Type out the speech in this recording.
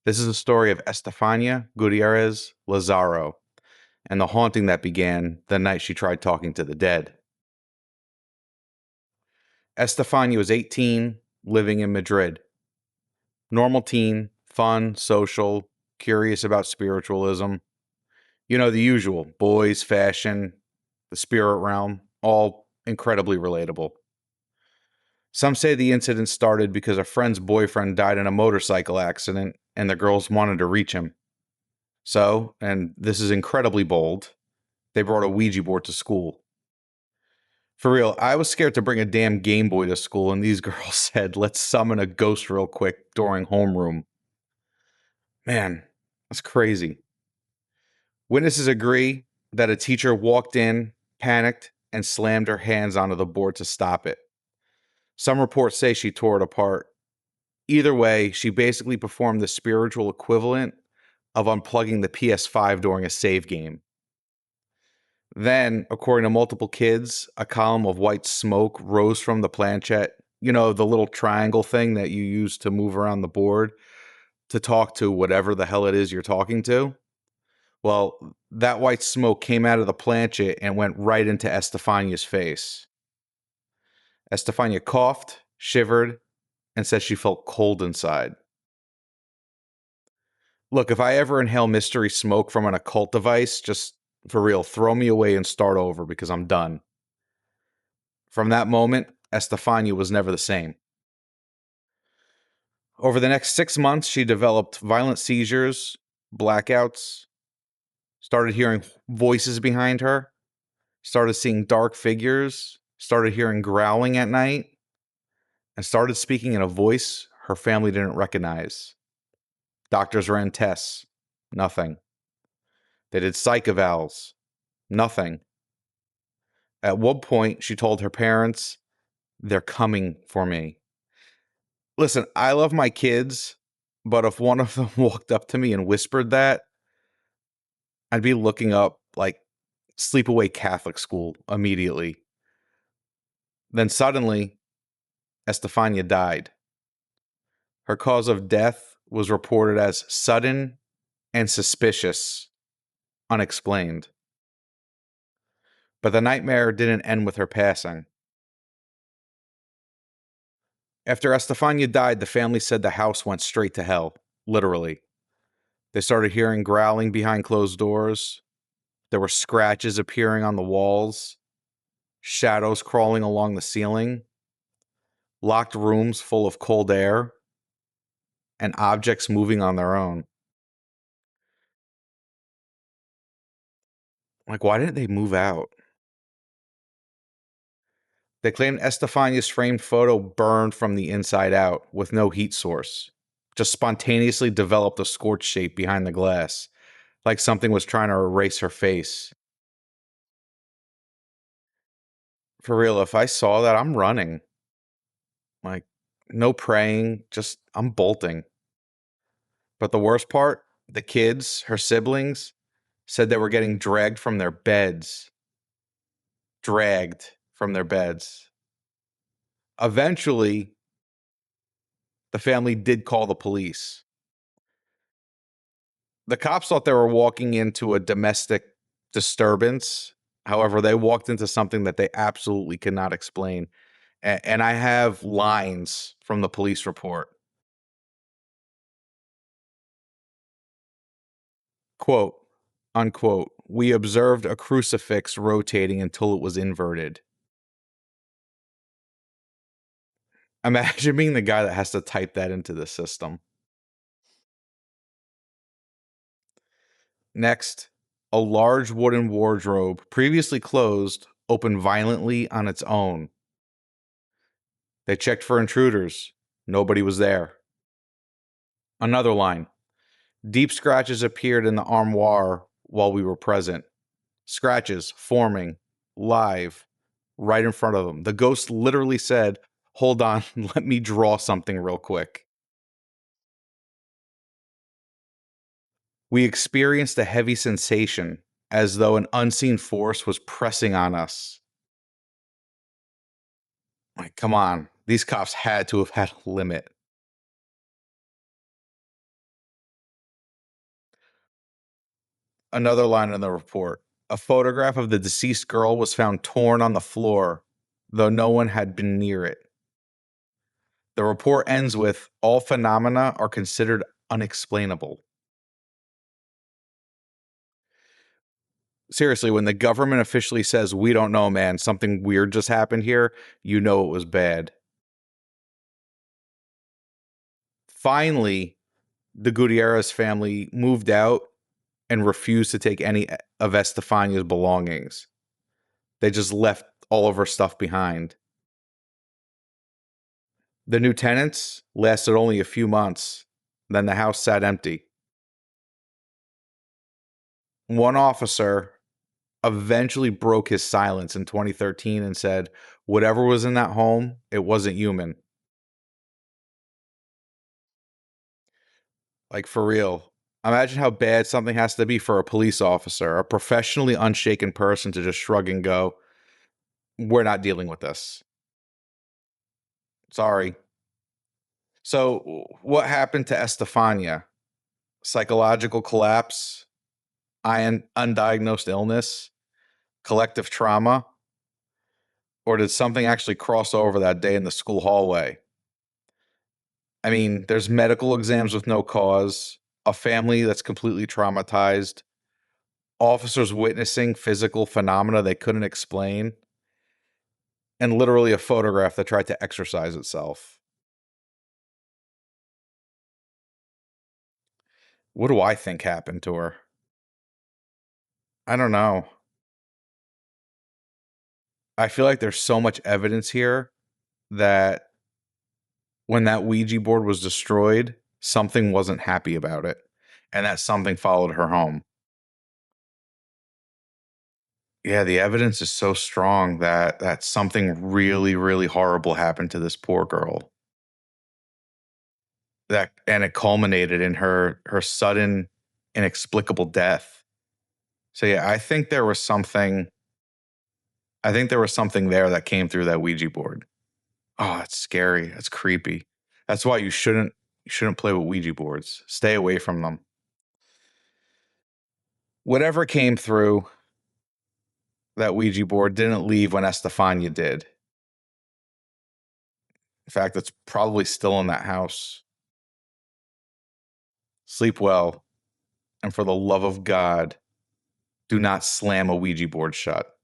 This is a story of Estefania Gutierrez Lázaro and the haunting that began the night she tried talking to the dead. Estefania was 18, living in Madrid. Normal teen, fun, social, curious about spiritualism. You know, the usual boys, fashion, the spirit realm, all incredibly relatable. Some say the incident started because a friend's boyfriend died in a motorcycle accident and the girls wanted to reach him. So, and this is incredibly bold, they brought a Ouija board to school. For real, I was scared to bring a damn Game Boy to school, and these girls said, let's summon a ghost real quick during homeroom. Man, that's crazy. Witnesses agree that a teacher walked in, panicked, and slammed her hands onto the board to stop it. Some reports say she tore it apart. Either way, she basically performed the spiritual equivalent of unplugging the PS5 during a save game. Then, according to multiple kids, a column of white smoke rose from the planchette. You know, the little triangle thing that you use to move around the board to talk to whatever the hell it is you're talking to. Well, that white smoke came out of the planchette and went right into Estefania's face. Estefania coughed, shivered, and said she felt cold inside. Look, if I ever inhale mystery smoke from an occult device, just for real, throw me away and start over because I'm done. From that moment, Estefania was never the same. Over the next 6 months, she developed violent seizures, blackouts, started hearing voices behind her, started seeing dark figures, started hearing growling at night, and started speaking in a voice her family didn't recognize. Doctors ran tests. Nothing. They did psych evals. Nothing. At one point, she told her parents, they're coming for me. Listen, I love my kids, but if one of them walked up to me and whispered that, I'd be looking up like sleepaway Catholic school immediately. Then suddenly, Estefania died. Her cause of death was reported as sudden and suspicious, unexplained. But the nightmare didn't end with her passing. After Estefania died, the family said the house went straight to hell, literally. They started hearing growling behind closed doors. There were scratches appearing on the walls, shadows crawling along the ceiling, locked rooms full of cold air, and objects moving on their own. Like, why didn't they move out? They claimed Estefania's framed photo burned from the inside out with no heat source, just spontaneously developed a scorch shape behind the glass, like something was trying to erase her face. For real, if I saw that, I'm running. Like, no praying, just I'm bolting. But the worst part, the kids, her siblings, said they were getting dragged from their beds. Dragged from their beds. Eventually, the family did call the police. The cops thought they were walking into a domestic disturbance. However, they walked into something that they absolutely could not explain. And I have lines from the police report. Quote, unquote, we observed a crucifix rotating until it was inverted. Imagine being the guy that has to type that into the system. Next, a large wooden wardrobe, previously closed, opened violently on its own. They checked for intruders. Nobody was there. Another line. Deep scratches appeared in the armoire while we were present. Scratches forming, live, right in front of them. The ghost literally said, hold on, let me draw something real quick. We experienced a heavy sensation, as though an unseen force was pressing on us. Like, come on, these cops had to have had a limit. Another line in the report. A photograph of the deceased girl was found torn on the floor, though no one had been near it. The report ends with, all phenomena are considered unexplainable. Seriously, when the government officially says, we don't know, man, something weird just happened here, you know it was bad. Finally, the Gutierrez family moved out and refused to take any of Estefania's belongings. They just left all of her stuff behind. The new tenants lasted only a few months. Then the house sat empty. One officer eventually broke his silence in 2013 and said, whatever was in that home, it wasn't human. Like, for real. Imagine how bad something has to be for a police officer, a professionally unshaken person, to just shrug and go, we're not dealing with this. Sorry. So, what happened to Estefania? Psychological collapse, undiagnosed illness, collective trauma, or did something actually cross over that day in the school hallway? I mean, there's medical exams with no cause, a family that's completely traumatized, officers witnessing physical phenomena they couldn't explain, and literally a photograph that tried to exorcise itself. What do I think happened to her? I don't know. I feel like there's so much evidence here that when that Ouija board was destroyed, something wasn't happy about it, and that something followed her home. Yeah, the evidence is so strong that something really, really horrible happened to this poor girl. And it culminated in her sudden, inexplicable death. So yeah, I think there was something there that came through that Ouija board. Oh, it's scary. That's creepy. That's why you shouldn't play with Ouija boards. Stay away from them. Whatever came through that Ouija board didn't leave when Estefania did. In fact, it's probably still in that house. Sleep well, and for the love of God, do not slam a Ouija board shut.